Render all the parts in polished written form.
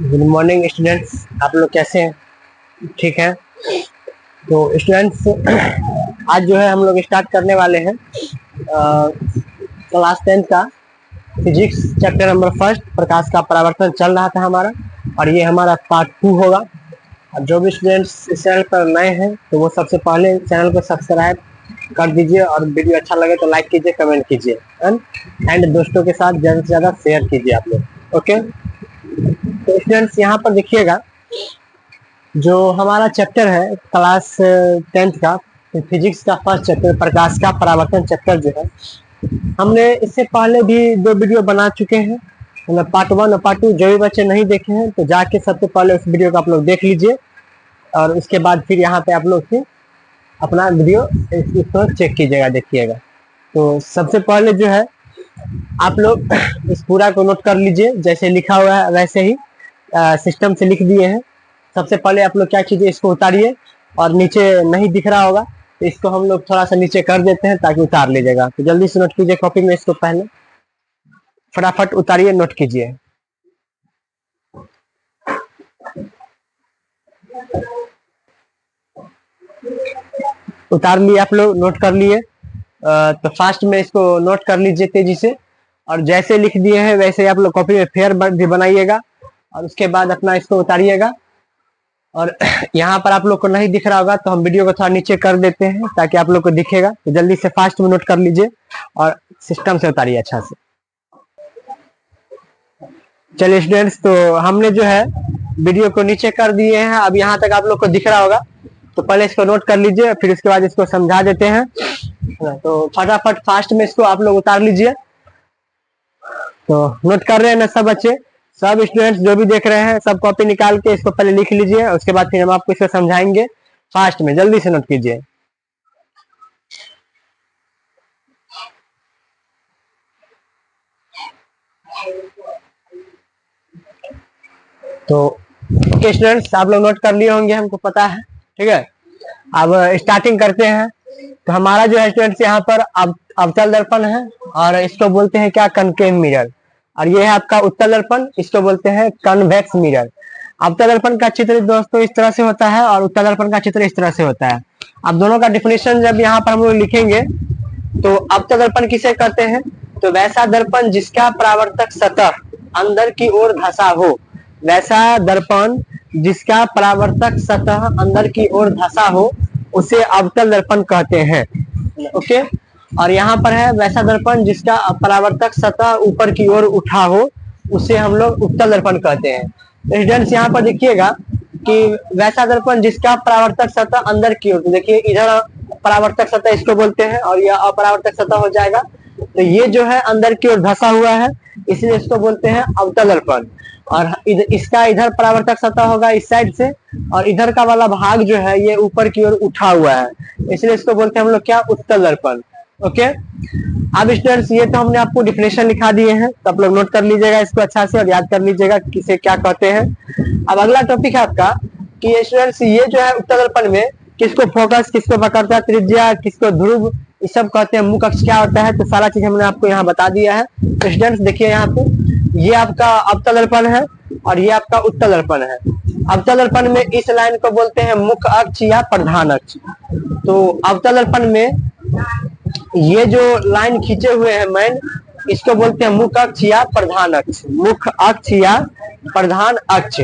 Good morning students, आप लोग कैसे हैं? ठीक है। तो स्टूडेंट्स, आज जो है हम लोग स्टार्ट करने वाले हैं क्लास 10 का फिजिक्स चैप्टर नंबर फर्स्ट, प्रकाश का परावर्तन चल रहा था हमारा, और ये हमारा पार्ट 2 होगा। और जो भी स्टूडेंट्स इस चैनल पर नए हैं तो वो सबसे पहले चैनल को सब्सक्राइब कर दीजिए, और वीडियो अच्छा लगे तो लाइक कीजिए, कमेंट कीजिए, एंड दोस्तों के साथ ज़्यादा से ज़्यादा शेयर कीजिए आप लोग। ओके, तो स्टूडेंट्स यहाँ पर देखिएगा, जो हमारा चैप्टर है क्लास 10th का फिजिक्स का फर्स्ट चैप्टर प्रकाश का परावर्तन चैप्टर जो है, हमने इससे पहले भी 2 वीडियो बना चुके हैं, मतलब पार्ट 1 और पार्ट 2। जो भी बच्चे नहीं देखे हैं तो जाके सबसे पहले उस वीडियो को आप लोग देख लीजिए, और उसके बाद फिर यहाँ पे आप लोग फिर अपना वीडियो इसको चेक कीजिएगा, देखिएगा। तो सबसे पहले जो है आप लोग इस पूरा को नोट कर लीजिए, जैसे लिखा हुआ है वैसे ही सिस्टम से लिख दिए हैं। सबसे पहले आप लोग क्या कीजिए, इसको उतारिए, और नीचे नहीं दिख रहा होगा तो इसको हम लोग थोड़ा सा नीचे कर देते हैं ताकि उतार लीजिएगा। तो जल्दी से नोट कीजिए कॉपी में, इसको पहले फटाफट उतारिए, नोट कीजिए। उतार लिए आप लोग, नोट कर लिए। तो फास्ट में इसको नोट कर लीजिए तेजी से, और जैसे लिख दिए हैं वैसे आप लोग कॉपी में फेयर भी बनाइएगा, और उसके बाद अपना इसको उतारिएगा। और यहाँ पर आप लोग को नहीं दिख रहा होगा तो हम वीडियो को थोड़ा नीचे कर देते हैं ताकि आप लोग को दिखेगा। तो जल्दी से फास्ट में नोट कर लीजिए और सिस्टम से उतारिए अच्छा से। चलिए स्टूडेंट्स, तो हमने जो है वीडियो को नीचे कर दिए हैं, अब यहाँ तक आप लोग को दिख रहा होगा। तो पहले इसको नोट कर लीजिए, फिर उसके बाद इसको समझा देते हैं। तो फटाफट फास्ट में इसको आप लोग उतार लीजिए। तो नोट कर रहे हैं ना सब बच्चे? सब स्टूडेंट्स जो भी देख रहे हैं सब कॉपी निकाल के इसको पहले लिख लीजिए, उसके बाद फिर हम आपको इसको समझाएंगे फास्ट में। जल्दी से नोट कीजिए। तो ओके स्टूडेंट्स, आप लोग नोट कर लिए होंगे, हमको पता है। ठीक है, अब स्टार्टिंग करते हैं। तो हमारा जो है स्टूडेंट्स यहाँ पर अवतल दर्पण है, और इसको बोलते हैं क्या, कनकेव मिरर। और ये है आपका उत्तल दर्पण, इसको बोलते हैं कन्वेक्स मिरर। अवतल दर्पण का चित्र दोस्तों इस तरह से होता है, और उत्तल दर्पण का चित्र इस तरह से होता है। अब दोनों का डिफिनेशन जब यहाँ पर हम लोग लिखेंगे, तो अवतल दर्पण किसे कहते हैं? तो वैसा दर्पण जिसका परावर्तक सतह अंदर की ओर धंसा हो, वैसा दर्पण जिसका परावर्तक सतह अंदर की ओर धंसा हो, उसे अवतल दर्पण कहते हैं। ओके, और यहाँ पर है वैसा दर्पण जिसका परावर्तक सतह ऊपर की ओर उठा हो, उसे हम लोग उत्तल दर्पण कहते हैं। तो स्टूडेंट्स यहाँ पर देखिएगा कि वैसा दर्पण जिसका परावर्तक सतह अंदर की ओर, तो देखिए इधर परावर्तक सतह इसको बोलते हैं, और यह अपरावर्तक सतह हो जाएगा। तो ये जो है अंदर की ओर धंसा हुआ है, इसलिए इसको बोलते हैं अवतल दर्पण। और इसका इधर परावर्तक सतह होगा इस साइड से, और इधर का वाला भाग जो है ये ऊपर की ओर उठा हुआ है, इसलिए इसको बोलते हैं हम लोग क्या, उत्तल दर्पण। ओके, अब स्टूडेंट्स ये तो हमने आपको डिफिनेशन लिखा दिए हैं, तो आप लोग नोट कर लीजिएगा इसको अच्छा से, और याद कर लीजिएगा किसे क्या कहते हैं। अब अगला टॉपिक है आपका कि स्टूडेंट्स ये जो है उत्तल दर्पण में किसको फोकस, किसको वक्रता त्रिज्या, किसको ध्रुव, ये सब कहते हैं। मुख्य अक्ष क्या होता है, तो सारा चीज हमने आपको यहाँ बता दिया है। तो स्टूडेंट्स देखिए यहाँ पे, ये आपका अवतल दर्पण है, और ये आपका उत्तल दर्पण है। अवतल दर्पण में इस लाइन को बोलते हैं मुख्य अक्ष या प्रधान अक्ष। तो अवतल दर्पण में ये जो लाइन खींचे हुए हैं मैन, इसको बोलते हैं मुख्य अक्ष या प्रधान अक्ष, मुख्य अक्ष या प्रधान अक्ष।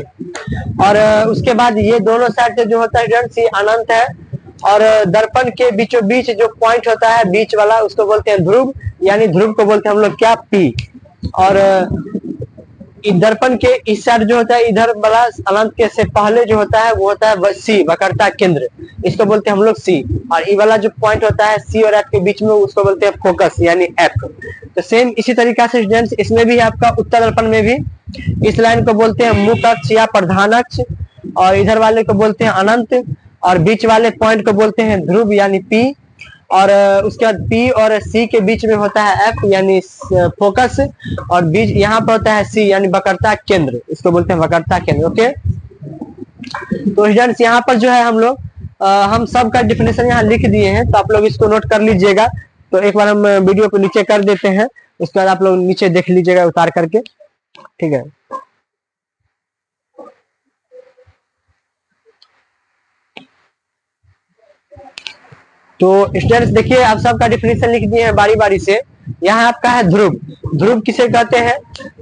और उसके बाद ये दोनों साइड से जो होता है स्टूडेंट्स, ये अनंत है, और दर्पण के बीचों बीच जो पॉइंट होता है बीच वाला, उसको बोलते हैं ध्रुव, यानी ध्रुव को बोलते हैं हम लोग क्या, पी। और दर्पण के इस साइड जो होता है, इधर वाला अनंत के से पहले जो होता है वो होता है सी, वक्रता केंद्र, इसको बोलते हैं हम लोग सी। और ये वाला जो पॉइंट होता है सी और एफ के बीच में, उसको बोलते हैं फोकस यानी एफ। तो सेम इसी तरीका से स्टूडेंट्स इसमें भी आपका उत्तल दर्पण में भी इस लाइन को बोलते हैं मुख्य अक्ष या प्रधान अक्ष, और इधर वाले को बोलते हैं अनंत, और बीच वाले पॉइंट को बोलते हैं ध्रुव यानी पी। और उसके बाद पी और सी के बीच में होता है एफ यानी फोकस, और बीच यहाँ पर होता है सी यानी वक्रता केंद्र, इसको बोलते हैं वक्रता केंद्र। ओके, तो स्टूडेंट्स यहाँ पर जो है हम लोग हम सब का डिफिनेशन यहाँ लिख दिए हैं, तो आप लोग इसको नोट कर लीजिएगा। तो एक बार हम वीडियो को नीचे कर देते हैं, उसके बाद आप लोग नीचे देख लीजिएगा उतार करके। ठीक है, तो स्टूडेंट्स देखिए, आप सबका डिफिनेशन लिख दिए हैं बारी बारी से। यहाँ आपका है ध्रुव। ध्रुव किसे कहते हैं?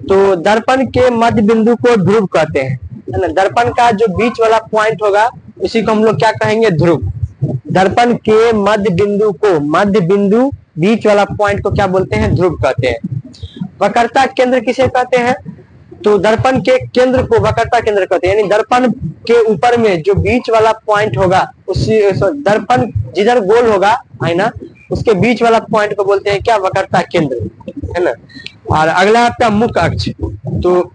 तो दर्पण के मध्य बिंदु को ध्रुव कहते हैं, है ना। दर्पण का जो बीच वाला पॉइंट होगा उसी को हम लोग क्या कहेंगे? ध्रुव। दर्पण के मध्य बिंदु को, मध्य बिंदु बीच वाला पॉइंट को क्या बोलते हैं? ध्रुव कहते हैं। वक्रता केंद्र किसे कहते हैं? तो दर्पण के केंद्र को वक्रता केंद्र कहते हैं, यानी दर्पण के ऊपर में जो बीच वाला पॉइंट होगा, उसी दर्पण जिधर गोल होगा आईना, उसके बीच वाला पॉइंट को बोलते हैं क्या? वक्रता केंद्र, है ना। और अगला आपका मुख्य अक्ष। तो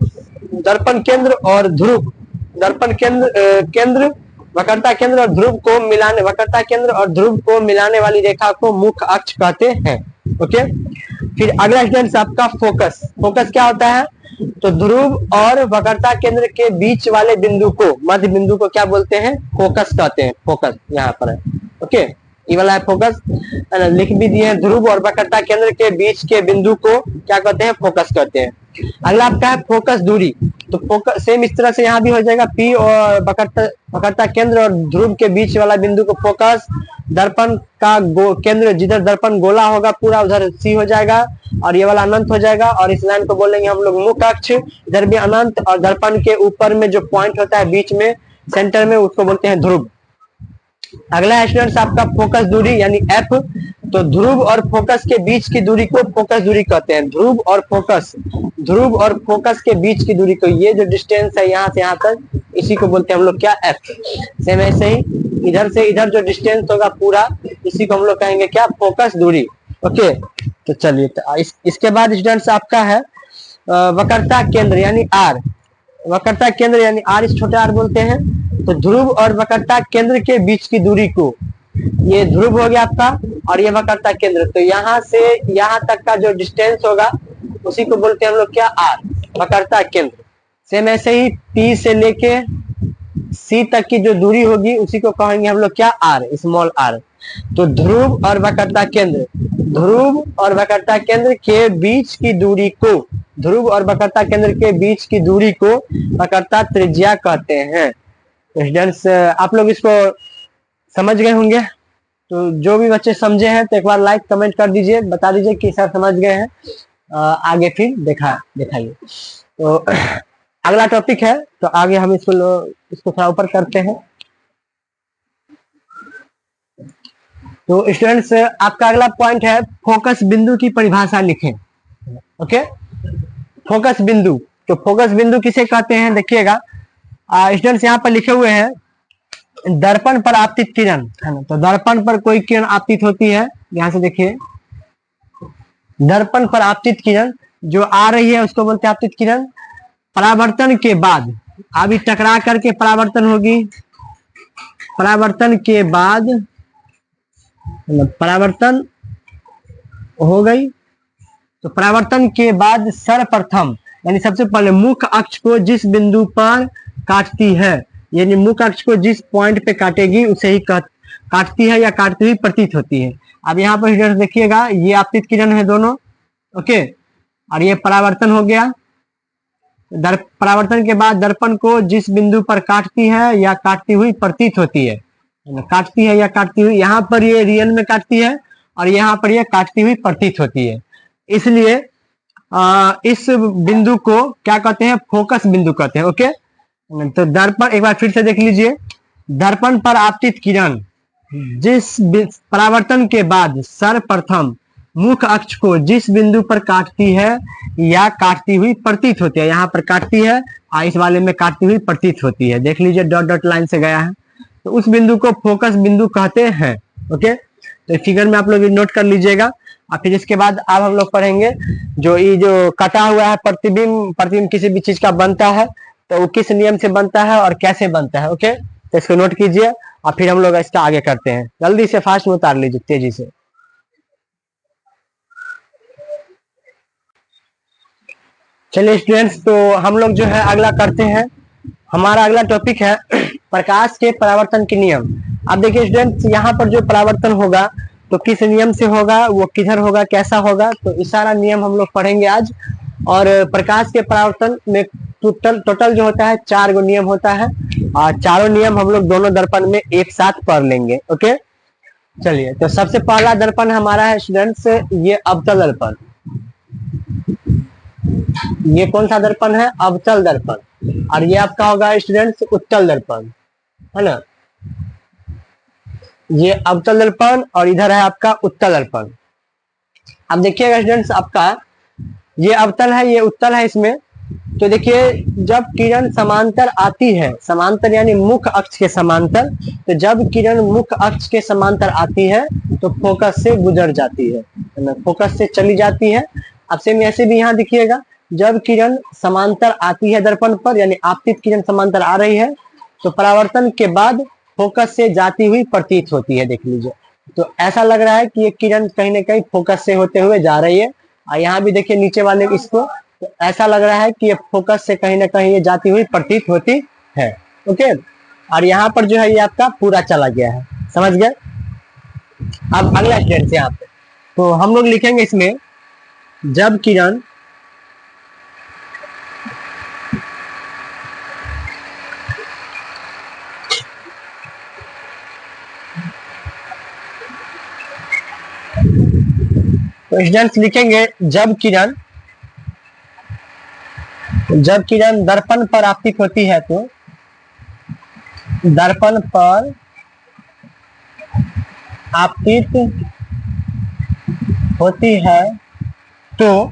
दर्पण केंद्र और ध्रुव, दर्पण केंद्र वक्रता केंद्र और ध्रुव को मिलाने, वक्रता केंद्र और ध्रुव को मिलाने वाली रेखा को मुख्य अक्ष कहते हैं। ओके, फिर अगला स्टूडेंट्स आपका फोकस। फोकस क्या होता है? तो ध्रुव और वक्रता केंद्र के बीच वाले बिंदु को, मध्य बिंदु को क्या बोलते हैं? फोकस कहते हैं। फोकस यहाँ पर है। ओके, ये वाला है फोकस, लिख भी दिए हैं। ध्रुव और वक्रता केंद्र के बीच के बिंदु को क्या कहते हैं? फोकस कहते हैं। अगला आपका है फोकस दूरी। तो फोकस सेम इस तरह से यहाँ भी हो जाएगा, पी और वक्रता केंद्र और ध्रुव के बीच वाला बिंदु को फोकस। दर्पण का केंद्र, जिधर दर्पण गोला होगा पूरा उधर सी हो जाएगा, और ये वाला अनंत हो जाएगा, और इस लाइन को बोलेंगे हम लोग मुख्य अक्ष। इधर भी अनंत, और दर्पण के ऊपर में जो पॉइंट होता है बीच में सेंटर में, उसको बोलते हैं ध्रुव। अगला स्टूडेंट्स आपका फोकस दूरी यानी एफ। तो ध्रुव और फोकस के बीच की दूरी को फोकस दूरी कहते हैं। ध्रुव और फोकस के बीच की दूरी को, ये जो डिस्टेंस है यहाँ से यहाँ तक, इसी को बोलते हैं हम लोग क्या? एफ। सेम ऐसे ही इधर से इधर जो डिस्टेंस होगा पूरा, इसी को हम लोग कहेंगे क्या? फोकस दूरी। ओके, तो चलिए, तो इसके बाद स्टूडेंट्स आपका है वक्रता केंद्र यानी आर। वक्रता केंद्र यानी आर, इस छोटे आर बोलते हैं। तो ध्रुव और वक्रता केंद्र के बीच की दूरी को, ये ध्रुव हो गया आपका, और ये वक्रता केंद्र, तो यहाँ से यहाँ तक का जो डिस्टेंस होगा उसी को बोलते हैं हम लोग क्या? आर, वक्रता केंद्र। सेम ऐसे ही पी से लेके सी तक की जो दूरी होगी उसी को कहेंगे हम लोग क्या? R, small R. तो ध्रुव और वक्रता केंद्र, ध्रुव और वक्रता केंद्र के बीच की दूरी को, ध्रुव और वक्रता केंद्र के बीच की दूरी को वक्रता त्रिज्या कहते हैं। स्टूडेंट्स आप लोग इसको समझ गए होंगे। तो जो भी बच्चे समझे हैं तो एक बार लाइक कमेंट कर दीजिए, बता दीजिए कि सर समझ गए हैं। आगे फिर दिखाइए। तो अगला टॉपिक है, तो आगे हम इसको थोड़ा ऊपर करते हैं। तो स्टूडेंट्स आपका अगला पॉइंट है फोकस बिंदु की परिभाषा लिखें। ओके, फोकस बिंदु। तो फोकस बिंदु किसे कहते हैं? देखिएगा स्टूडेंट्स यहाँ पर लिखे हुए हैं दर्पण पर आपतित किरण, है ना। तो दर्पण पर कोई किरण आपतित होती है, यहाँ से देखिए, दर्पण पर आपतित किरण जो आ रही है उसको बोलते हैं आपतित किरण। परावर्तन के बाद, अभी टकरा करके परावर्तन होगी, परावर्तन के बाद परावर्तन हो गई, तो परावर्तन के बाद सर्वप्रथम यानी सबसे पहले मुख्य अक्ष को जिस बिंदु पर काटती है, यानी मुख्य अक्ष को जिस पॉइंट पे काटेगी उसे ही काटती है या काटती हुई प्रतीत होती है। अब यहाँ पर देखिएगा, ये आपतित किरण है दोनों। ओके, और ये परावर्तन हो गया। परावर्तन के बाद दर्पण को जिस बिंदु पर काटती है या काटती हुई प्रतीत होती है, काटती है या काटती हुई, यहाँ पर ये रियल में काटती है और यहाँ पर ये काटती हुई प्रतीत होती है। इसलिए इस बिंदु को क्या कहते हैं? फोकस बिंदु कहते हैं। ओके, तो दर्पण, एक बार फिर से देख लीजिए, दर्पण पर आपतित किरण जिस परावर्तन के बाद सर्वप्रथम मुख्य अक्ष को जिस बिंदु पर काटती है या काटती हुई प्रतीत होती है, यहाँ पर काटती है और इस वाले में काटती हुई प्रतीत होती है, देख लीजिए डॉट डॉट लाइन से गया है, तो उस बिंदु को फोकस बिंदु कहते हैं। ओके, तो फिगर में आप लोग नोट कर लीजिएगा। और फिर इसके बाद अब हम लोग पढ़ेंगे जो ये जो कटा हुआ है प्रतिबिंब किसी भी चीज का बनता है तो वो किस नियम से बनता है और कैसे बनता है। ओके, तो इसको नोट कीजिए और फिर हम लोग इसका आगे करते हैं। जल्दी से फास्ट में उतार लीजिए, तेजी से। चलिए स्टूडेंट्स, तो हम लोग जो है अगला करते हैं। हमारा अगला टॉपिक है प्रकाश के परावर्तन के नियम। अब देखिए स्टूडेंट्स, यहाँ पर जो परावर्तन होगा तो किस नियम से होगा, वो किधर होगा, कैसा होगा, तो इस सारा नियम हम लोग पढ़ेंगे आज। और प्रकाश के परावर्तन में टोटल जो होता है 4 गो नियम होता है और चारों नियम हम लोग दोनों दर्पण में एक साथ पढ़ लेंगे। ओके, चलिए, तो सबसे पहला दर्पण हमारा है स्टूडेंट्स ये अवतल दर्पण। ये कौन सा दर्पण है? अवतल दर्पण। और ये आपका होगा स्टूडेंट्स उत्तल दर्पण, है ना। ये अवतल दर्पण और इधर है आपका उत्तल दर्पण। अब देखिएगा स्टूडेंट्स, आपका ये अवतल है, ये उत्तल है। इसमें तो देखिए, जब किरण समांतर आती है, समांतर यानी मुख्य अक्ष के समांतर, तो जब किरण मुख्य अक्ष के समांतर आती है तो फोकस से गुजर जाती है ना, फोकस से चली जाती है। अब सेम ऐसे भी यहाँ देखिएगा, जब किरण समांतर आती है दर्पण पर, यानी आपतित किरण समांतर आ रही है, तो परावर्तन के बाद फोकस से जाती हुई प्रतीत होती है। देख लीजिए, तो ऐसा लग रहा है कि ये किरण कहीं ना कहीं फोकस से होते हुए जा रही है। और यहाँ भी देखिए नीचे वाले इसको, तो ऐसा लग रहा है कि ये फोकस से कहीं ना कहीं ये जाती हुई प्रतीत होती है। ओके, और यहाँ पर जो है ये आपका पूरा चला गया है, समझ गए। अब अगला स्टेट से यहाँ पे तो हम लोग लिखेंगे इसमें, जब किरण तो स्टूडेंट्स लिखेंगे, जब किरण दर्पण पर आपतित होती है, तो दर्पण पर आपतित होती है तो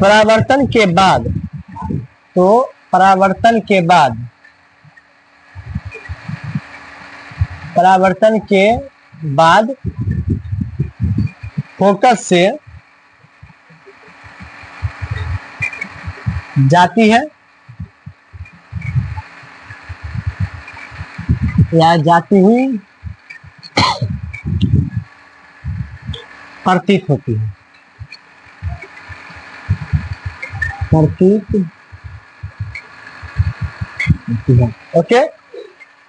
परावर्तन के बाद, परावर्तन के बाद फोकस से जाती है या जाती हुई प्रतीत होती है, ओके।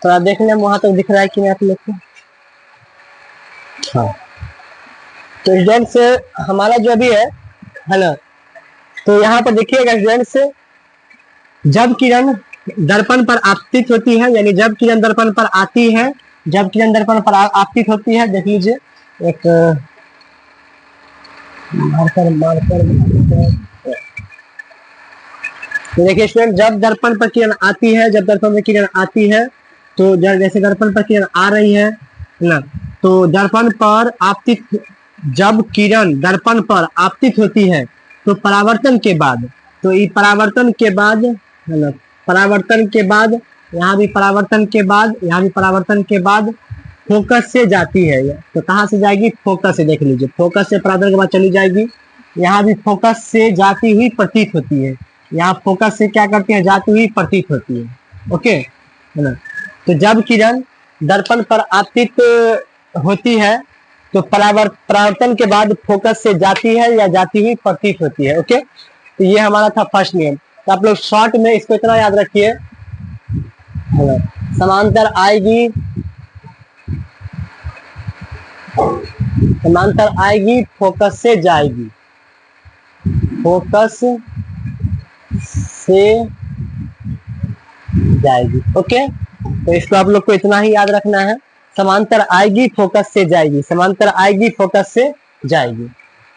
थोड़ा देख लें वहां तक दिख रहा है कि नहीं आप लोग को। हाँ, तो स्टूडेंट्स हमारा जो अभी है ना, तो यहाँ पर देखिएगा स्टूडेंट्स, जब किरण दर्पण पर आपतित होती है, यानी जब किरण दर्पण पर आती है, जब किरण दर्पण पर आपतित होती है, देख लीजिए एक मार्कर। तो देखिए स्टूडेंट, जब दर्पण पर किरण आती है, जब दर्पण पर किरण आती है, तो जैसे दर्पण पर किरण आ रही है ना, तो दर्पण पर आपतित, जब किरण दर्पण पर आपतित होती है तो परावर्तन के बाद, तो ये परावर्तन के बाद है ना, परावर्तन के बाद, यहाँ भी परावर्तन के बाद, यहाँ भी परावर्तन के बाद फोकस से जाती है। तो कहाँ से जाएगी? फोकस से। देख लीजिए, फोकस से परावर्तन के बाद चली जाएगी। यहाँ भी फोकस से जाती हुई प्रतीत होती है, यहाँ फोकस से क्या करती है? जाती हुई प्रतीत होती है, ओके, है ना। तो जब किरण दर्पण पर आपतित होती है तो परावर्तन के बाद फोकस से जाती है या जाती हुई प्रतीत होती है, ओके। तो ये हमारा था फर्स्ट नियम। तो आप लोग शॉर्ट में इसको इतना याद रखिए, समांतर आएगी, समांतर आएगी, फोकस से जाएगी, फोकस से जाएगी, ओके। तो इसको आप लोग को इतना ही याद रखना है, समांतर आएगी, फोकस से जाएगी, समांतर आएगी, फोकस से जाएगी।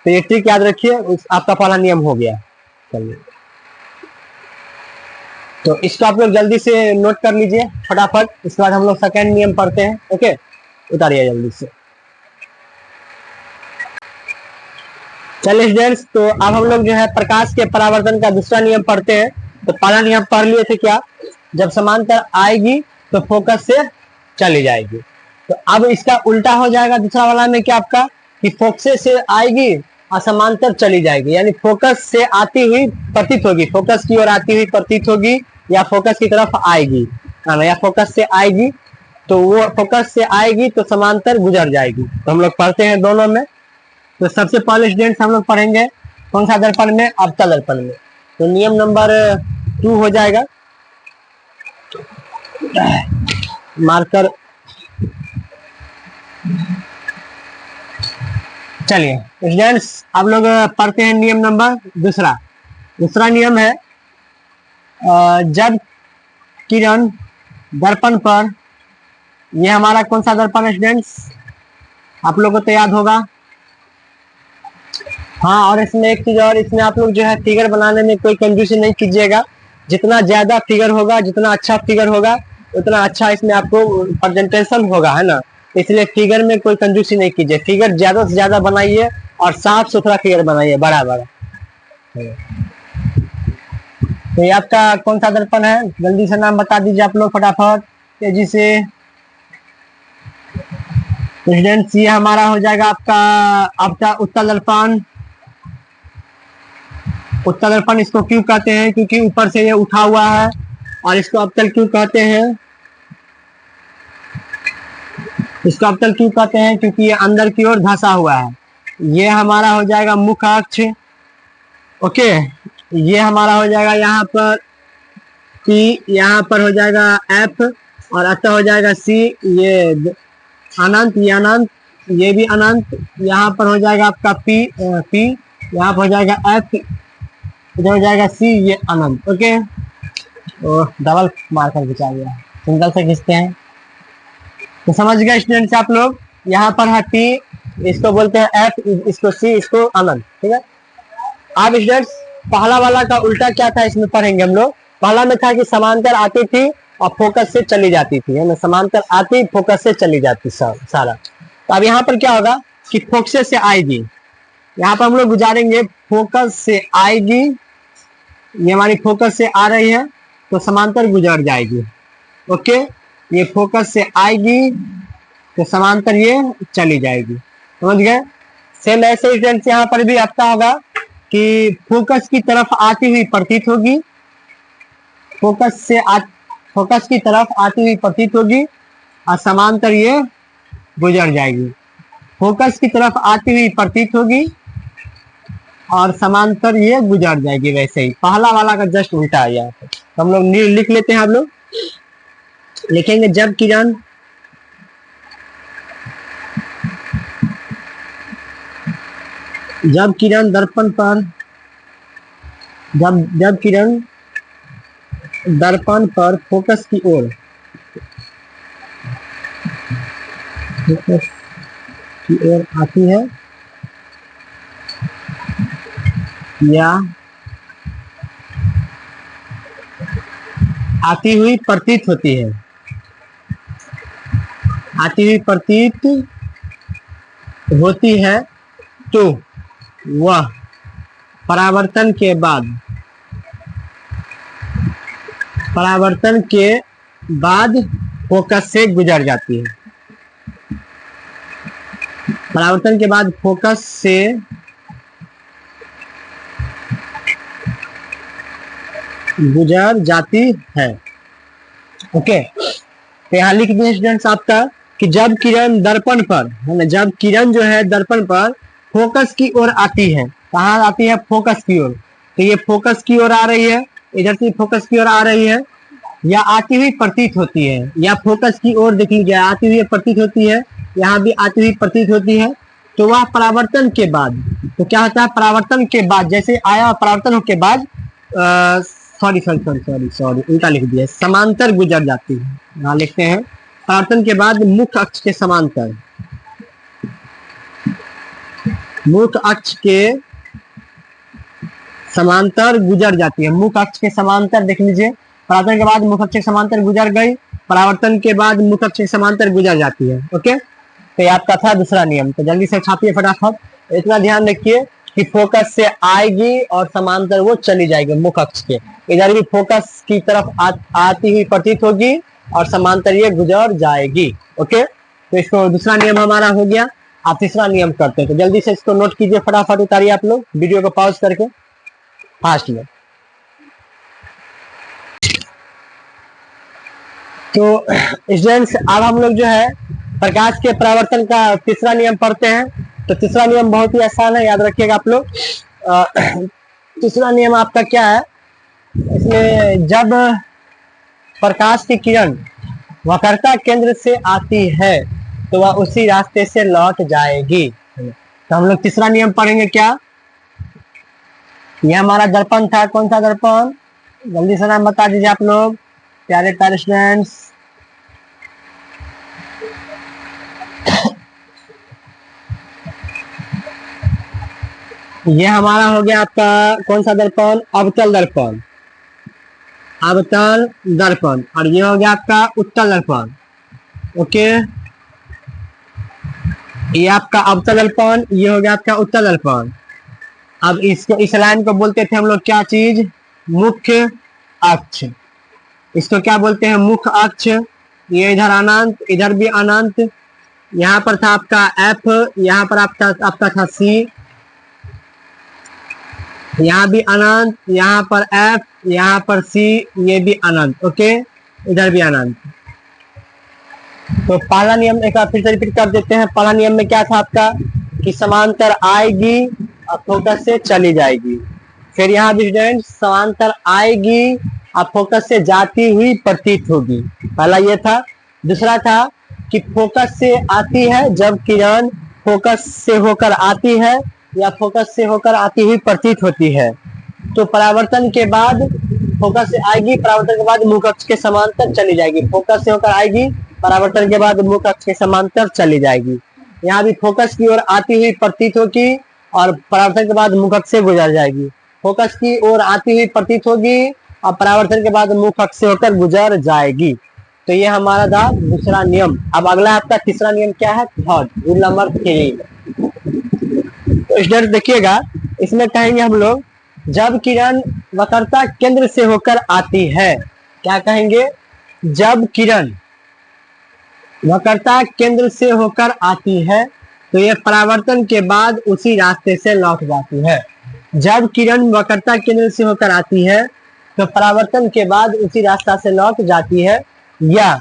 तो ये ट्रिक याद रखिए, आपका पहला नियम हो गया। चलिए, तो इसको आप लोग जल्दी से नोट कर लीजिए फटाफट, इसके बाद हम लोग सेकेंड नियम पढ़ते हैं, ओके। उतारिए जल्दी से। चलिए स्टूडेंट्स, तो अब हम लोग जो है प्रकाश के परावर्तन का दूसरा नियम पढ़ते हैं। तो पहला नियम पढ़ लिए थे क्या? जब समांतर आएगी तो फोकस से चली जाएगी। तो अब इसका उल्टा हो जाएगा दूसरा वाला में, क्या आपका कि फोकस से आएगी और समांतर चली जाएगी, यानी फोकस से आती हुई प्रतीत होगी, फोकस की ओर आती हुई प्रतीत होगी, या फोकस की तरफ आएगी, या फोकस से आएगी, तो वो फोकस से आएगी तो समांतर गुजर जाएगी। तो हम लोग पढ़ते हैं दोनों में। तो सबसे पहले स्टूडेंट्स हम लोग पढ़ेंगे कौन सा दर्पण में? अवतल दर्पण में। तो नियम नंबर 2 हो जाएगा, मार्कर। चलिए स्टूडेंट्स, आप लोग पढ़ते हैं नियम नंबर दूसरा। दूसरा नियम है, जब किरण दर्पण पर ये हमारा कौन सा दर्पण है स्टूडेंट्स, आप लोगों को तो याद होगा। हाँ, और इसमें एक चीज और, इसमें आप लोग जो है फिगर बनाने में कोई कंजूसी नहीं कीजिएगा। जितना ज्यादा फिगर होगा, जितना अच्छा फिगर होगा, उतना अच्छा इसमें आपको प्रेजेंटेशन होगा, है ना। इसलिए फिगर में कोई कंजूसी नहीं कीजिए, फिगर ज्यादा से ज्यादा बनाइए और साफ सुथरा फिगर बनाइए, बड़ा बड़ा। तो ये आपका कौन सा दर्पण है, जल्दी से नाम बता दीजिए आप लोग फटाफट तेजी से। स्टूडेंट्स ये हमारा हो जाएगा आपका उत्तल दर्पण। उत्तल दर्पण इसको क्यों कहते हैं, क्योंकि ऊपर से ये उठा हुआ है। और इसको अवतल क्यों कहते हैं, इसको अवतल क्यों कहते हैं, क्योंकि ये अंदर की ओर धंसा हुआ है। ये हमारा हो जाएगा मुख्य अक्ष। ओके, ये हमारा हो जाएगा यहाँ पर P, यहाँ पर हो जाएगा F और अतः हो जाएगा C। ये अनंत, ये अनंत, ये भी अनंत। यहाँ पर हो जाएगा आपका P, यहाँ पर हो जाएगा F, इधर हो जाएगा C, ये अनंत। ओके, डबल मार्कर खिंचा गया, सिंगल से खींचते हैं। तो समझ गए स्टूडेंट्स आप लोग, यहाँ पर है P, इसको बोलते हैं F, इसको C, इसको अनंत। ठीक है, अब स्टूडेंट्स पहला वाला का उल्टा क्या था इसमें पढ़ेंगे हम लोग। पहला में था कि समांतर आती थी और फोकस से चली जाती थी, है ना, समांतर आती फोकस से चली जाती सारा। तो अब यहाँ पर क्या होगा कि फोकस से आएगी, यहाँ पर हम लोग गुजारेंगे फोकस से आएगी, ये हमारी फोकस से आ रही है तो समांतर गुजर जाएगी। ओके, ये फोकस से आएगी तो समांतर ये चली जाएगी, समझ गए। सेम ऐसे स्टूडेंट्स यहाँ पर भी आपका होगा कि फोकस की तरफ आती हुई प्रतीत होगी, फोकस की तरफ आती हुई प्रतीत होगी और समांतर ये गुजर जाएगी। फोकस की तरफ आती हुई प्रतीत होगी और समांतर ये गुजर जाएगी। वैसे ही पहला वाला का जस्ट उल्टा है यहाँ पे। तो हम लोग लिख लेते हैं, हम लोग लिखेंगे जब किरण दर्पण पर, जब किरण दर्पण पर फोकस की ओर आती है या आती हुई प्रतीत होती है, आती हुई प्रतीत होती है, तो वह परावर्तन के बाद फोकस से गुजर जाती है। परावर्तन के बाद फोकस से गुजर जाती है। ओके, तो यहाँ लिख दिए स्टूडेंट्स आपका कि जब किरण दर्पण पर, है ना, जब किरण जो है दर्पण पर फोकस की ओर आती है, कहाँ आती है, फोकस की ओर। तो ये फोकस की ओर आ रही है, इधर से फोकस की ओर आ रही है, या आती हुई प्रतीत होती है, या फोकस की ओर देख लीजिए आती हुई प्रतीत होती है, यहाँ भी आती हुई प्रतीत होती है। तो वह परावर्तन के बाद, तो क्या होता है, परावर्तन के बाद जैसे आया, परावर्तन के बाद सॉरी उल्टा लिख दिया, समांतर गुजर जाती है। यहाँ लिखते हैं परावर्तन के बाद मुख्य अक्ष के समांतर, मुख्य अक्ष के समांतर गुजर जाती है। मुख्य अक्ष के समांतर देख लीजिए, परावर्तन के बाद मुख्य अक्ष के समांतर गुजर गई, परावर्तन के बाद मुख्य अक्ष के समांतर गुजर जाती है। ओके, तो ये आपका था दूसरा नियम। तो जल्दी से छापिए फटाफट, इतना ध्यान रखिए कि फोकस से आएगी और समांतर वो चली जाएगी मुख्य अक्ष के। इधर भी फोकस की तरफ आती हुई प्रतीत होगी और समांतर ये गुजर जाएगी। ओके, तो इसको दूसरा नियम हमारा हो गया। आप तीसरा नियम करते हैं, तो जल्दी से इसको नोट कीजिए फटाफट, उतारिए आप लोग वीडियो को पॉज करके फास्ट में। तो स्टूडेंट्स अब हम लोग जो है प्रकाश के परावर्तन का तीसरा नियम पढ़ते हैं। तो तीसरा नियम बहुत ही आसान है, याद रखिएगा आप लोग। तीसरा नियम आपका क्या है, इसमें जब प्रकाश की किरण वक्रता केंद्र से आती है तो वह उसी रास्ते से लौट जाएगी। तो हम लोग तीसरा नियम पढ़ेंगे क्या, यह हमारा दर्पण था, कौन सा दर्पण, जल्दी से नाम बता दीजिए आप लोग प्यारे प्यारे स्टूडेंट्स। ये हमारा हो गया आपका कौन सा दर्पण, अवतल दर्पण, अवतल दर्पण। और ये हो गया आपका उत्तल दर्पण। ओके, ये आपका अवतल दर्पण, ये हो गया आपका उत्तल दर्पण। अब इसको, इस लाइन को बोलते थे हम लोग क्या चीज, मुख्य अक्ष। इसको क्या बोलते हैं, मुख्य अक्ष। ये इधर अनंत, इधर भी अनंत। यहाँ पर था आपका एफ, यहाँ पर आपका था सी, यहाँ भी अनंत, यहाँ पर एफ, यहाँ पर सी, ये भी अनंत। ओके, इधर भी अनंत। तो पहला नियम एक बार फिर से रिपीट कर देते हैं। पहला नियम में क्या था आपका कि समांतर आएगी और फोकस से चली जाएगी। फिर यहाँ भी स्टूडेंट समांतर आएगी और फोकस से जाती हुई प्रतीत होगी, पहला ये था। दूसरा था कि फोकस से आती है जब किरण फोकस से होकर आती है या फोकस से होकर आती हुई प्रतीत होती है। तो परावर्तन के बाद फोकस से आएगी, परावर्तन के बाद मुख्य अक्ष के समांतर चली जाएगी। फोकस से होकर आएगी, परावर्तन के बाद मुख्य अक्ष के समांतर चली जाएगी। यहाँ भी फोकस की ओर आती हुई प्रतीत होगी और परावर्तन के बाद मुख्य अक्ष से गुजर जाएगी। फोकस की ओर आती हुई प्रतीत होगी और परावर्तन के बाद मुख्य अक्ष से होकर गुजर जाएगी। तो ये हमारा था दूसरा नियम। अब अगला आपका तीसरा नियम क्या है, थर्ड, रूल नंबर 3। तो स्टूडेंट देखिएगा, इसमें कहेंगे हम लोग जब किरण वक्रता केंद्र से होकर आती है, क्या कहेंगे, जब किरण वक्रता केंद्र से होकर आती है तो ये परावर्तन के बाद उसी रास्ते से लौट जाती है। जब किरण वक्रता केंद्र से होकर आती है तो परावर्तन के बाद उसी रास्ता से लौट जाती है। या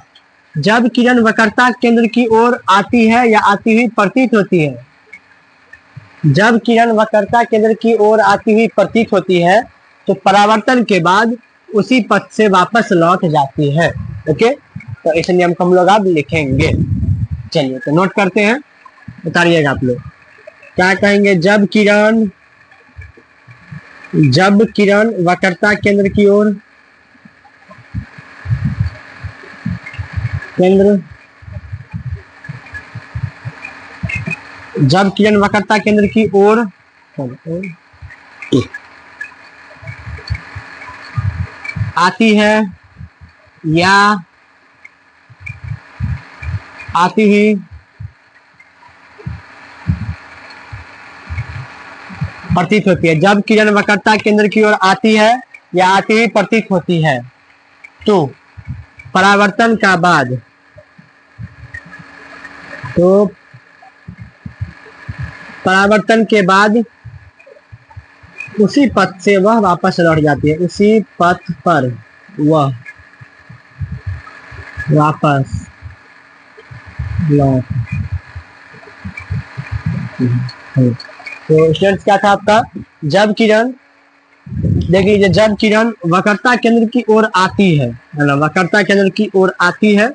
जब किरण वक्रता केंद्र की ओर आती है या आती हुई प्रतीत होती है, जब किरण वक्रता केंद्र की ओर आती हुई प्रतीत होती है तो परावर्तन के बाद उसी पथ से वापस लौट जाती है। ओके, तो इस नियम को हम लोग अब लिखेंगे। चलिए तो नोट करते हैं, उतारिएगा आप लोग। क्या कहेंगे, जब किरण वक्रता केंद्र की ओर, जब किरण वक्रता केंद्र की ओर आती है या आती हुई प्रतीत होती है, जब किरण वक्रता केंद्र की ओर आती है या आती हुई प्रतीत होती है तो परावर्तन का बाद, तो परावर्तन के बाद उसी पथ से वह वापस लौट जाती है, उसी पथ पर वह वापस लौट। तो स्टूडेंट्स क्या था आपका, जब किरण, देख लीजिए, जब किरण वक्रता केंद्र की ओर आती है ना, वक्रता केंद्र की ओर आती है,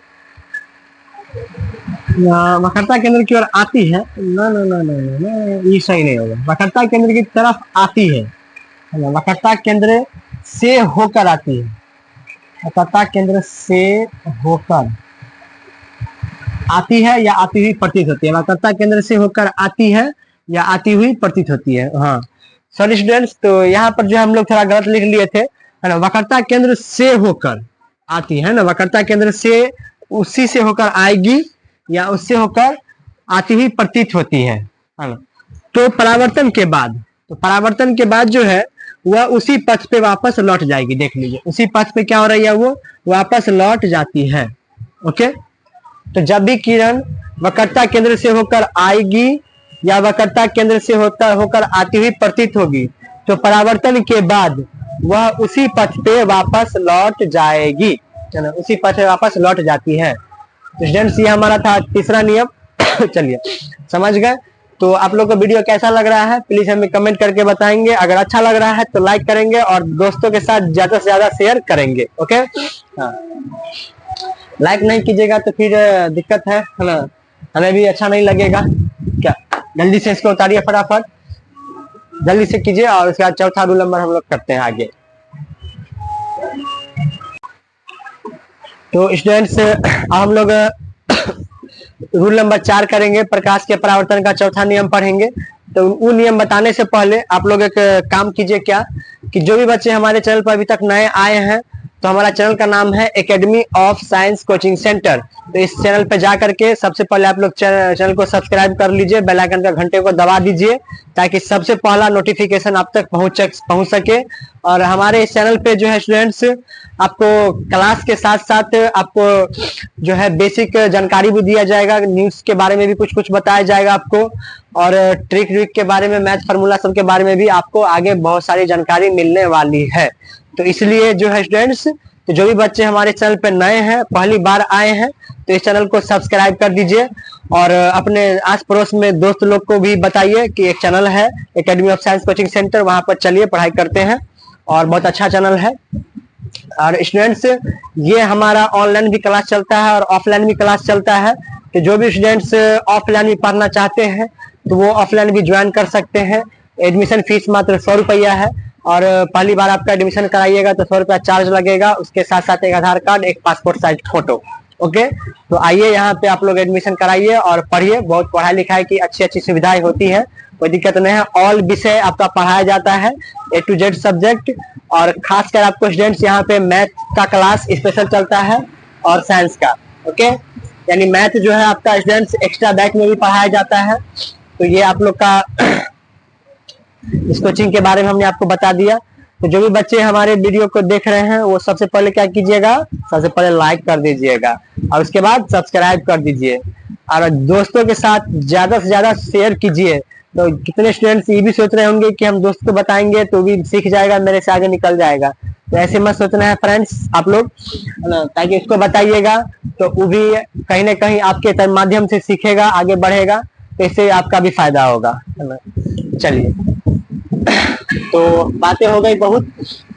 वक्रता केंद्र की ओर आती है, ना ना ना ना ना, ये सही नहीं होगा। वक्रता केंद्र की तरफ आती है, वक्रता केंद्र से होकर आती है, वक्रता केंद्र से होकर आती है या आती हुई प्रतीत होती है। वक्रता केंद्र से होकर आती है या आती हुई प्रतीत होती है। हाँ सॉरी स्टूडेंट्स, तो यहाँ पर जो हम लोग थोड़ा गलत लिख लिए थे, है ना, वक्रता केंद्र से होकर आती है ना, वक्रता केंद्र से, उसी से होकर आएगी या उससे होकर आती हुई प्रतीत होती है ना। तो परावर्तन के बाद, तो परावर्तन के बाद जो है वह उसी पथ पे वापस लौट जाएगी। देख लीजिए, उसी पथ पे क्या हो रही है, वो वापस लौट जाती है। ओके, तो जब भी किरण वक्रता केंद्र से होकर आएगी या वक्रता केंद्र से होकर आती हुई प्रतीत होगी तो परावर्तन के बाद वह उसी पथ पे वापस लौट जाएगी, है ना, उसी पथ पे वापस लौट जाती है। तो स्टूडेंट्स ये हमारा था तीसरा नियम। चलिए समझ गए। तो आप लोग को वीडियो कैसा लग रहा है प्लीज हमें कमेंट करके बताएंगे। अगर अच्छा लग रहा है तो लाइक करेंगे और दोस्तों के साथ ज्यादा से ज्यादा शेयर करेंगे। ओके, हाँ, लाइक नहीं कीजिएगा तो फिर दिक्कत है ना, हमें भी अच्छा नहीं लगेगा। क्या, जल्दी से इसको उतारिए, फटाफट जल्दी से कीजिए। और उसके बाद चौथा रूल नंबर हम लोग करते हैं आगे। तो स्टूडेंट्स हम लोग रूल नंबर 4 करेंगे, प्रकाश के परावर्तन का चौथा नियम पढ़ेंगे। तो वो नियम बताने से पहले आप लोग एक काम कीजिए, क्या कि जो भी बच्चे हमारे चैनल पर अभी तक नए आए हैं, तो हमारा चैनल का नाम है academy of science coaching centre. तो इस चैनल पे जा करके सबसे पहले आप लोग चैनल को सब्सक्राइब कर लीजिए, बेल आइकन का घंटे को दबा दीजिए, ताकि सबसे पहला नोटिफिकेशन आप तक पहुंच सके। और हमारे इस चैनल पे जो है स्टूडेंट्स, आपको क्लास के साथ साथ आपको जो है बेसिक जानकारी भी दिया जाएगा, न्यूज के बारे में भी कुछ कुछ बताया जाएगा आपको, और ट्रिक व्रिक के बारे में, मैथ फार्मूला सब के बारे में भी आपको आगे बहुत सारी जानकारी मिलने वाली है। तो इसलिए जो है स्टूडेंट्स, तो जो भी बच्चे हमारे चैनल पे नए हैं, पहली बार आए हैं, तो इस चैनल को सब्सक्राइब कर दीजिए, और अपने आस पड़ोस में दोस्त लोग को भी बताइए कि एक चैनल है academy of science coaching centre, वहां पर चलिए पढ़ाई करते हैं, और बहुत अच्छा चैनल है। और स्टूडेंट्स, ये हमारा ऑनलाइन भी क्लास चलता है और ऑफलाइन भी क्लास चलता है। तो जो भी स्टूडेंट्स ऑफलाइन भी पढ़ना चाहते हैं, तो वो ऑफलाइन भी ज्वाइन कर सकते हैं। एडमिशन फीस मात्र 100 रुपया है, और पहली बार आपका एडमिशन कराइएगा तो 100 रुपया चार्ज लगेगा, उसके साथ साथ एक आधार कार्ड, एक पासपोर्ट साइज फोटो। ओके, तो आइए यहाँ पे आप लोग एडमिशन कराइए और पढ़िए। बहुत पढ़ाई लिखाई की अच्छी अच्छी सुविधाएं होती है, कोई दिक्कत नहीं है। ऑल विषय आपका पढ़ाया जाता है, A to Z सब्जेक्ट, और खासकर आपको स्टूडेंट्स यहाँ पे मैथ का क्लास स्पेशल चलता है, और साइंस का। ओके, यानी मैथ जो है आपका स्टूडेंट्स एक्स्ट्रा बैच में भी पढ़ाया जाता है। तो ये आप लोग का इस कोचिंग के बारे में हमने आपको बता दिया। तो जो भी बच्चे हमारे वीडियो को देख रहे हैं, वो सबसे पहले क्या कीजिएगा, सबसे पहले लाइक कर दीजिएगा, और उसके बाद सब्सक्राइब कर दीजिए, और दोस्तों के साथ ज्यादा से ज्यादा शेयर कीजिए। तो कितने स्टूडेंट्स ये भी सोच रहे होंगे कि हम दोस्त को बताएंगे तो भी सीख जाएगा, मेरे से आगे निकल जाएगा। तो ऐसे मत सोचना है फ्रेंड्स आप लोग, ताकि इसको बताइएगा तो वो भी कहीं ना कहीं आपके माध्यम से सीखेगा, आगे बढ़ेगा, तो इससे आपका भी फायदा होगा। चलिए, तो बातें हो गई बहुत,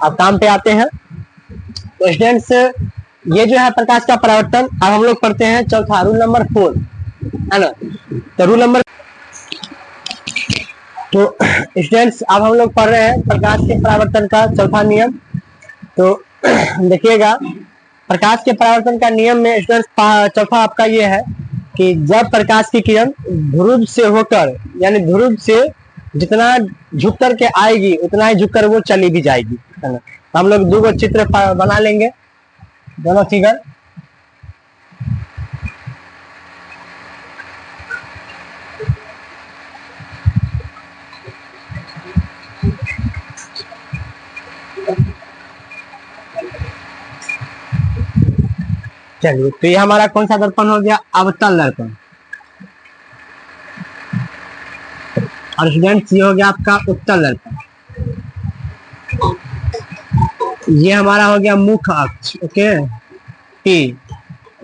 अब काम पे आते हैं। तो स्टूडेंट्स, ये जो है प्रकाश का परावर्तन, अब हम लोग पढ़ते हैं चौथा, रूल नंबर 4, है ना। तो रूल नंबर, तो स्टूडेंट्स अब हम लोग पढ़ रहे हैं प्रकाश के परावर्तन का चौथा नियम। तो देखिएगा, प्रकाश के परावर्तन का नियम में स्टूडेंट्स चौथा आपका ये है कि जब प्रकाश की किरण ध्रुव से होकर, यानी ध्रुव से जितना झुक कर के आएगी उतना ही झुक कर वो चली भी जाएगी, है ना। तो हम लोग दो चित्र बना लेंगे, दोनों फिगर। चलिए, तो ये हमारा कौन सा दर्पण हो गया, अवतल दर्पण। और स्टूडेंट्स, ये हो गया आपका उत्तल दर्पण। ये हमारा हो गया मुख्य अक्ष, ओके, T,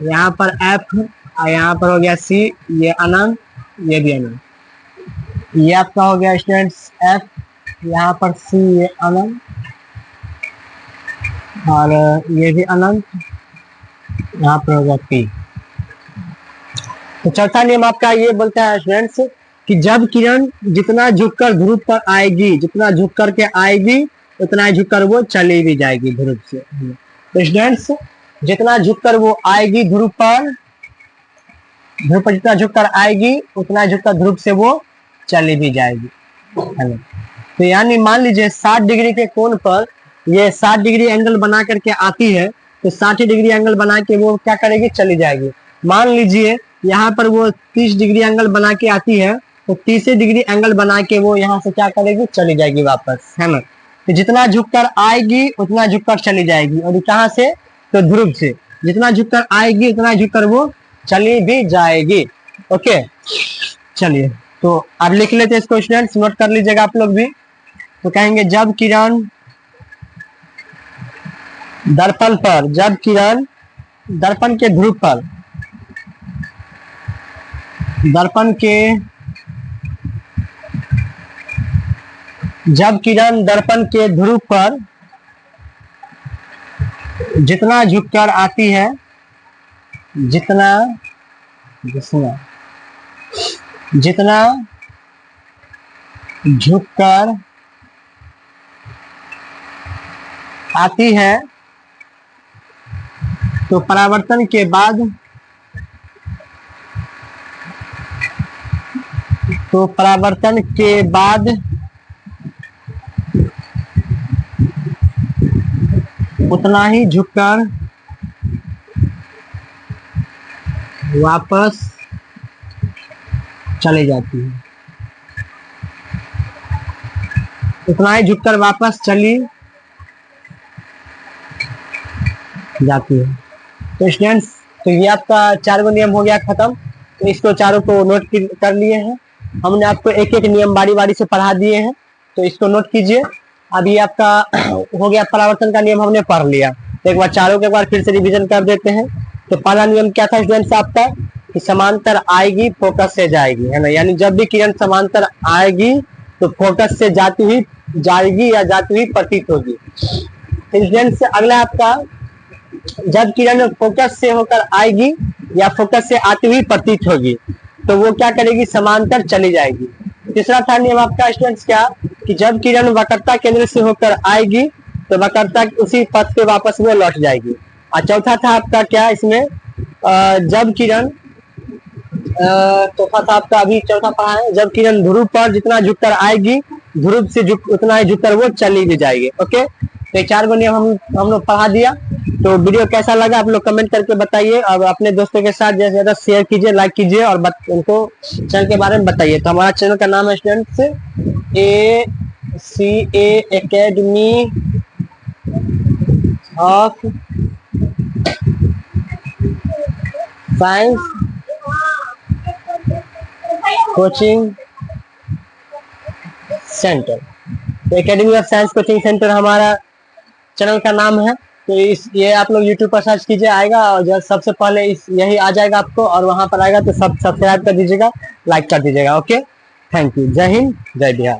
यहाँ पर F, और यहाँ पर हो गया C, ये अनंत, ये भी अनंत। ये आपका हो गया स्टूडेंट्स F, यहाँ पर C, ये अनंत, और ये भी अनंत, यहाँ पर होगा P। तो चौथा नियम आपका ये बोलता है स्टूडेंट्स कि जब किरण जितना झुककर ध्रुव पर आएगी, जितना झुक करके आएगी उतना ही झुककर वो चली भी जाएगी ध्रुव से। तो स्टूडेंट्स, जितना झुककर वो आएगी ध्रुव पर जितना झुककर आएगी उतना झुककर ध्रुव से वो चली भी जाएगी, है ना। तो यानी मान लीजिए 60 डिग्री के कोण पर ये 60 डिग्री एंगल बना करके आती है, तो 60 डिग्री एंगल बना के वो क्या करेगी, चली जाएगी। मान लीजिए यहाँ पर वो 30 डिग्री एंगल बना के आती है, तो 30 डिग्री एंगल बना के वो यहाँ से क्या करेगी, चली जाएगी वापस, है ना। तो जितना झुककर आएगी उतना झुककर चली जाएगी, और कहाँ से, तो ध्रुव से। जितना झुककर आएगी उतना झुककर वो चली भी जाएगी। ओके, चलिए, तो अब लिख लेते हैं इसको स्टूडेंट्स, नोट कर लीजिएगा आप लोग भी। तो कहेंगे जब किरण दर्पण पर, जब किरण दर्पण के ध्रुव पर, दर्पण के, जब किरण दर्पण के ध्रुव पर जितना झुककर आती है, जितना झुककर आती है, तो परावर्तन के बाद तो परावर्तन के बाद उतना ही झुककर वापस चले जाती है, उतना ही झुककर वापस चली जाती है। तो स्टूडेंट्स, तो ये आपका 4 गो नियम हो गया खत्म। तो इसको चारों को नोट कर लिए हैं हमने, आपको एक एक नियम बारी बारी से पढ़ा दिए हैं, तो इसको नोट कीजिए। अब ये आपका हो गया, परावर्तन का नियम हमने पढ़ लिया। तो एक बार चारों के एक बार फिर से रिवीजन कर देते हैं। तो पहला नियम क्या था स्टूडेंट्स आपका, कि समांतर आएगी फोकस से जाएगी, है ना। यानी जब भी किरण समांतर आएगी तो फोकस से जाती हुई जाएगी या जाती हुई प्रतीत होगी। स्टूडेंट्स अगला आपका, जब किरण फोकस से होकर आएगी या फोकस से आती हुई प्रतीत होगी तो वो क्या करेगी, समांतर चली जाएगी। तीसरा था नियम आपका स्टूडेंट्स क्या, कि जब किरण वक्रता केंद्र से होकर आएगी तो वक्रता उसी पथ पे वापस वो लौट जाएगी। और चौथा था आपका क्या इसमें, जब किरण चौथा था आपका, अभी चौथा पढ़ा है, जब किरण ध्रुव पर जितना झुककर आएगी ध्रुव से उतना ही झुककर वो चली भी जाएगी। ओके, तो 4 गो नियम हम लोग पढ़ा दिया। तो वीडियो कैसा लगा आप लोग कमेंट करके बताइए, और अपने दोस्तों के साथ ज्यादा से ज्यादा शेयर कीजिए, लाइक कीजिए, और उनको चैनल के बारे में बताइए। तो हमारा चैनल का नाम है students ACA academy of science coaching centre. तो academy of science coaching centre हमारा चैनल का नाम है। तो ये आप लोग यूट्यूब पर सर्च कीजिए, आएगा, और जब सबसे पहले यही आ जाएगा आपको, और वहां पर आएगा तो सब्सक्राइब कर दीजिएगा, लाइक कर दीजिएगा। Okay, thank you. जय हिंद, जय बिहार।